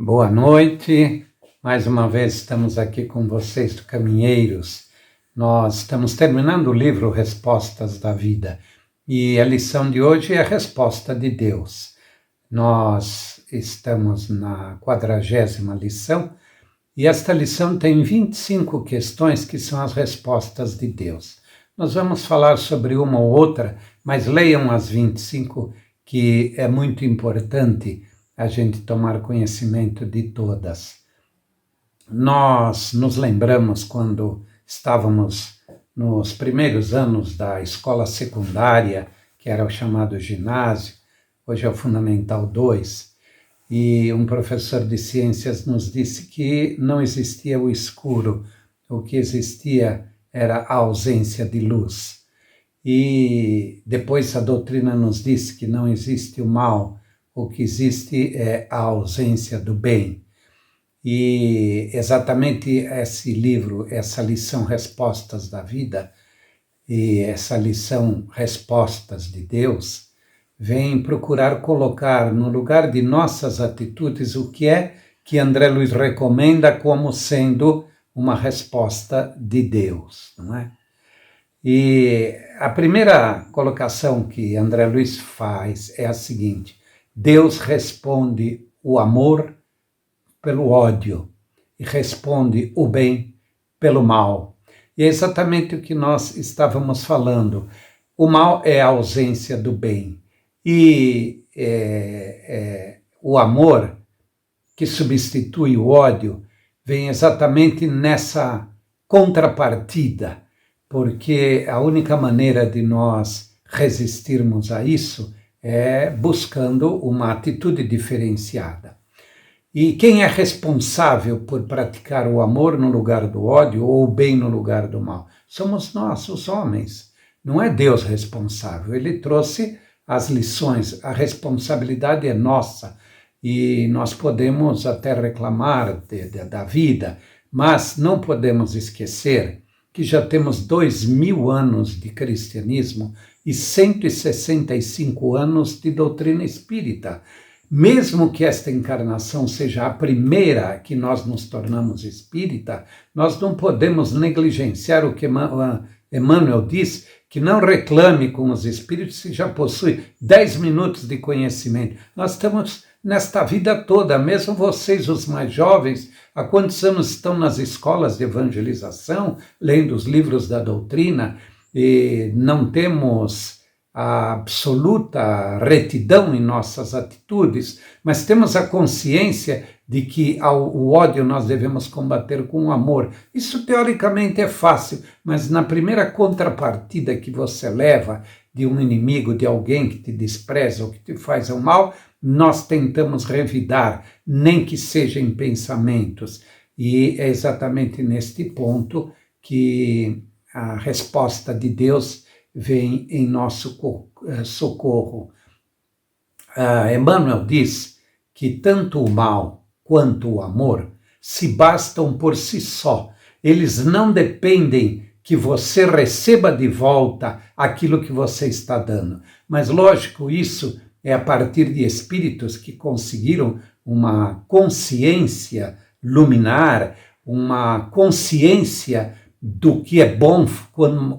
Boa noite, mais uma vez estamos aqui com vocês do Caminheiros. Nós estamos terminando o livro Respostas da Vida e a lição de hoje é a resposta de Deus. Nós estamos na 40ª lição e esta lição tem 25 questões que são as respostas de Deus. Nós vamos falar sobre uma ou outra, mas leiam as 25 que é muito importante a gente tomar conhecimento de todas. Nós nos lembramos quando estávamos nos primeiros anos da escola secundária, que era o chamado ginásio, hoje é o Fundamental 2, e um professor de ciências nos disse que não existia o escuro, o que existia era a ausência de luz. E depois a doutrina nos disse que não existe o mal, o que existe é a ausência do bem. E exatamente esse livro, essa lição Respostas da Vida, e essa lição Respostas de Deus, vem procurar colocar no lugar de nossas atitudes o que é que André Luiz recomenda como sendo uma resposta de Deus, não é? E a primeira colocação que André Luiz faz é a seguinte: Deus responde o amor pelo ódio e responde o bem pelo mal. E é exatamente o que nós estávamos falando. O mal é a ausência do bem. E o amor, que substitui o ódio, vem exatamente nessa contrapartida, porque a única maneira de nós resistirmos a isso é buscando uma atitude diferenciada. E quem é responsável por praticar o amor no lugar do ódio ou o bem no lugar do mal? Somos nós, os homens. Não é Deus responsável. Ele trouxe as lições. A responsabilidade é nossa. E nós podemos até reclamar da vida, mas não podemos esquecer que já temos 2000 anos de cristianismo e 165 anos de doutrina espírita. Mesmo que esta encarnação seja a primeira que nós nos tornamos espírita, nós não podemos negligenciar o que Emmanuel diz, que não reclame com os espíritos se já possui 10 minutos de conhecimento. Nós estamos nesta vida toda, mesmo vocês, os mais jovens, há quantos anos estão nas escolas de evangelização, lendo os livros da doutrina, e não temos a absoluta retidão em nossas atitudes, mas temos a consciência de que o ódio nós devemos combater com o amor. Isso teoricamente é fácil, mas na primeira contrapartida que você leva de um inimigo, de alguém que te despreza ou que te faz o mal, nós tentamos revidar, nem que seja em pensamentos. E é exatamente neste ponto que a resposta de Deus vem em nosso socorro. Emmanuel diz que tanto o mal quanto o amor se bastam por si só. Eles não dependem que você receba de volta aquilo que você está dando. Mas, lógico, isso é a partir de espíritos que conseguiram uma consciência luminar, uma consciência do que é bom,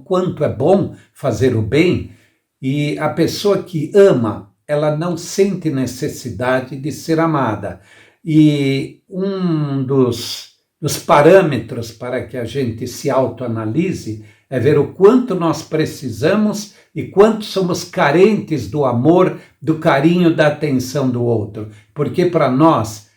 quanto é bom fazer o bem, e a pessoa que ama, ela não sente necessidade de ser amada. E um dos parâmetros para que a gente se autoanalise é ver o quanto nós precisamos e quanto somos carentes do amor, do carinho, da atenção do outro. Porque para nós,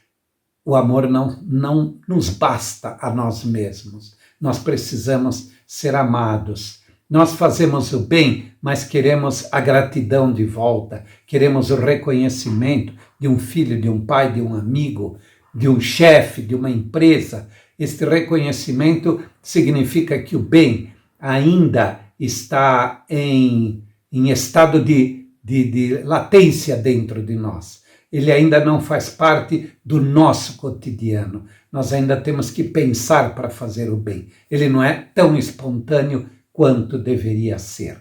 o amor não nos basta a nós mesmos. Nós precisamos ser amados. Nós fazemos o bem, mas queremos a gratidão de volta, queremos o reconhecimento de um filho, de um pai, de um amigo, de um chefe, de uma empresa. Este reconhecimento significa que o bem ainda está em estado de latência dentro de nós. Ele ainda não faz parte do nosso cotidiano. Nós ainda temos que pensar para fazer o bem. Ele não é tão espontâneo quanto deveria ser.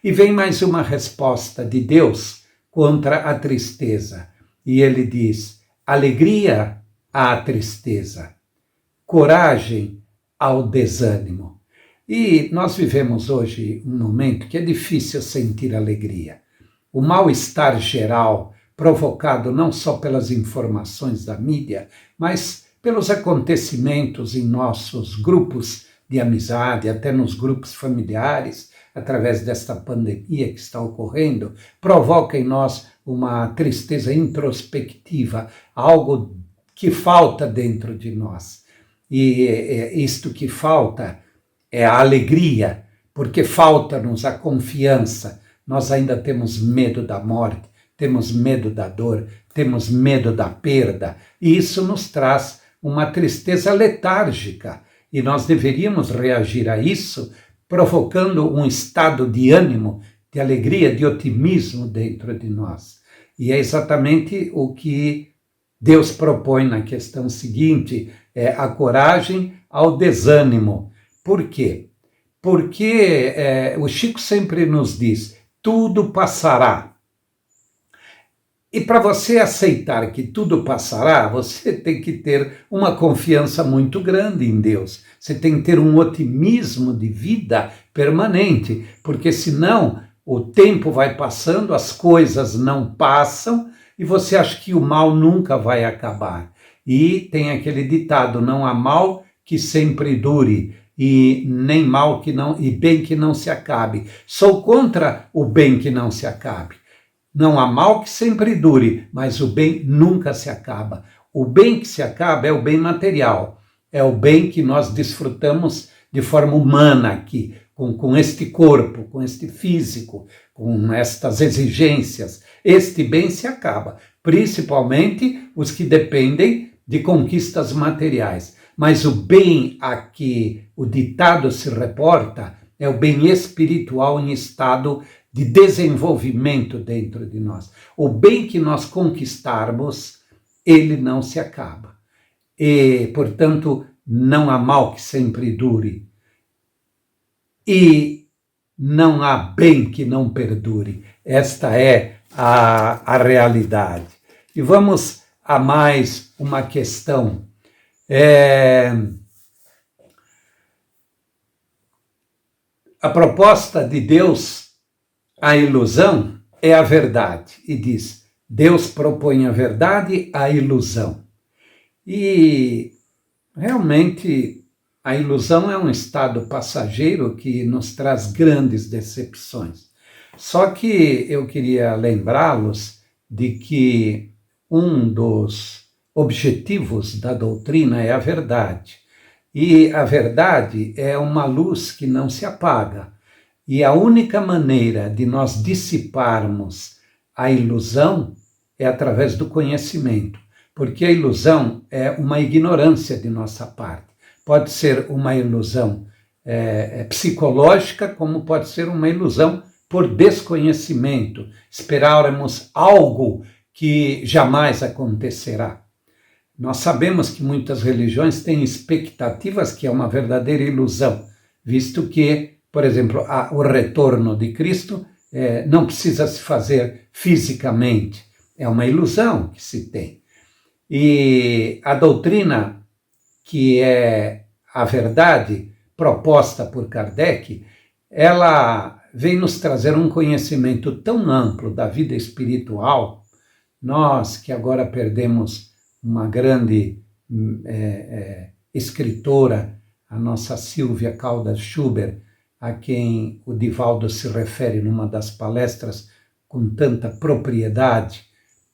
E vem mais uma resposta de Deus contra a tristeza. E ele diz: alegria à tristeza, coragem ao desânimo. E nós vivemos hoje um momento que é difícil sentir alegria. O mal-estar geral, provocado não só pelas informações da mídia, mas pelos acontecimentos em nossos grupos de amizade, até nos grupos familiares, através desta pandemia que está ocorrendo, provoca em nós uma tristeza introspectiva, algo que falta dentro de nós. E isto que falta é a alegria, porque falta-nos a confiança. Nós ainda temos medo da morte, temos medo da dor, temos medo da perda, e isso nos traz uma tristeza letárgica, e nós deveríamos reagir a isso provocando um estado de ânimo, de alegria, de otimismo dentro de nós. E é exatamente o que Deus propõe na questão seguinte, é a coragem ao desânimo. Por quê? Porque o Chico sempre nos diz, tudo passará. E para você aceitar que tudo passará, você tem que ter uma confiança muito grande em Deus. Você tem que ter um otimismo de vida permanente, porque senão o tempo vai passando, as coisas não passam e você acha que o mal nunca vai acabar. E tem aquele ditado, não há mal que sempre dure, e nem mal que não, e bem que não se acabe. Sou contra o bem que não se acabe. Não há mal que sempre dure, mas o bem nunca se acaba. O bem que se acaba é o bem material, é o bem que nós desfrutamos de forma humana aqui, com este corpo, com este físico, com estas exigências. Este bem se acaba, principalmente os que dependem de conquistas materiais. Mas o bem a que o ditado se reporta é o bem espiritual em estado de desenvolvimento dentro de nós. O bem que nós conquistarmos, ele não se acaba. E, portanto, não há mal que sempre dure. E não há bem que não perdure. Esta é a realidade. E vamos a mais uma questão. A proposta de Deus, a ilusão, é a verdade. E diz, Deus propõe a verdade à ilusão. E realmente a ilusão é um estado passageiro que nos traz grandes decepções. Só que eu queria lembrá-los de que um dos objetivos da doutrina é a verdade. E a verdade é uma luz que não se apaga. E a única maneira de nós dissiparmos a ilusão é através do conhecimento, porque a ilusão é uma ignorância de nossa parte. Pode ser uma ilusão psicológica, como pode ser uma ilusão por desconhecimento. Esperarmos algo que jamais acontecerá. Nós sabemos que muitas religiões têm expectativas que é uma verdadeira ilusão, visto que, por exemplo, o retorno de Cristo não precisa se fazer fisicamente, é uma ilusão que se tem. E a doutrina, que é a verdade proposta por Kardec, ela vem nos trazer um conhecimento tão amplo da vida espiritual, nós que agora perdemos uma grande escritora, a nossa Silvia Caldas Schubert, a quem o Divaldo se refere numa das palestras com tanta propriedade,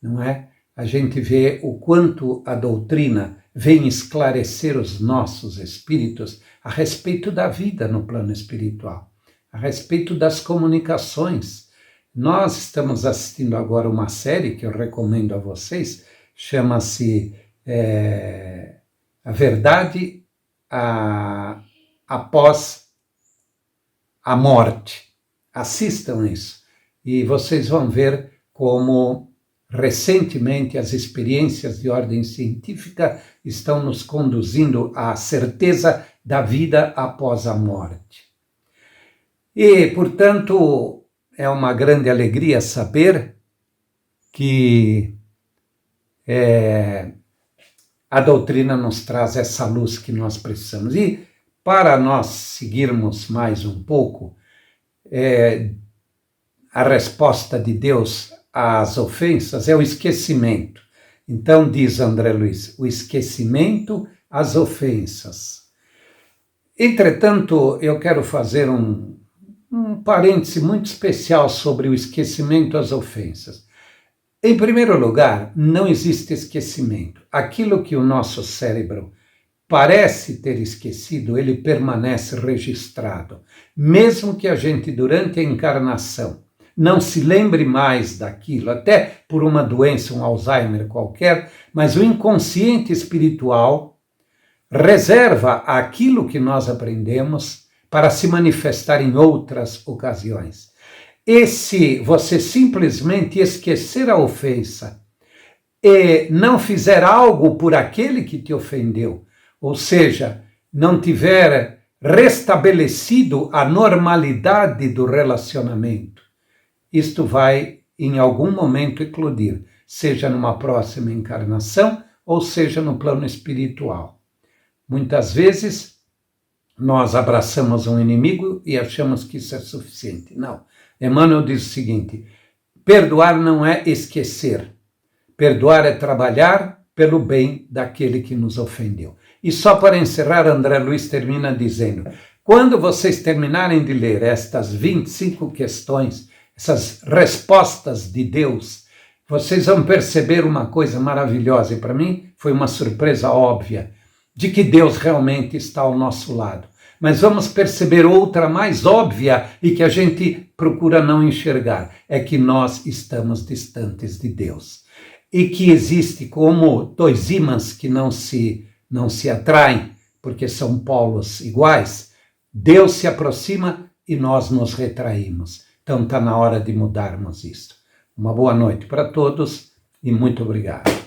não é? A gente vê o quanto a doutrina vem esclarecer os nossos espíritos a respeito da vida no plano espiritual, a respeito das comunicações. Nós estamos assistindo agora uma série que eu recomendo a vocês, chama-se A Verdade Após a Morte. Assistam isso e vocês vão ver como recentemente as experiências de ordem científica estão nos conduzindo à certeza da vida após a morte. E, portanto, é uma grande alegria saber que a doutrina nos traz essa luz que nós precisamos. E para nós seguirmos mais um pouco, a resposta de Deus às ofensas é o esquecimento. Então, diz André Luiz, o esquecimento às ofensas. Entretanto, eu quero fazer um parêntese muito especial sobre o esquecimento às ofensas. Em primeiro lugar, não existe esquecimento. Aquilo que o nosso cérebro parece ter esquecido, ele permanece registrado. Mesmo que a gente, durante a encarnação, não se lembre mais daquilo, até por uma doença, um Alzheimer qualquer, mas o inconsciente espiritual reserva aquilo que nós aprendemos para se manifestar em outras ocasiões. E se você simplesmente esquecer a ofensa e não fizer algo por aquele que te ofendeu, ou seja, não tiver restabelecido a normalidade do relacionamento, isto vai, em algum momento, eclodir, seja numa próxima encarnação ou seja no plano espiritual. Muitas vezes, nós abraçamos um inimigo e achamos que isso é suficiente. Não. Emmanuel diz o seguinte, perdoar não é esquecer. Perdoar é trabalhar pelo bem daquele que nos ofendeu. E só para encerrar, André Luiz termina dizendo, quando vocês terminarem de ler estas 25 questões, essas respostas de Deus, vocês vão perceber uma coisa maravilhosa, e para mim foi uma surpresa óbvia, de que Deus realmente está ao nosso lado. Mas vamos perceber outra mais óbvia e que a gente procura não enxergar, é que nós estamos distantes de Deus. E que existe como dois ímãs que não se atraem, porque são polos iguais, Deus se aproxima e nós nos retraímos. Então está na hora de mudarmos isso. Uma boa noite para todos e muito obrigado.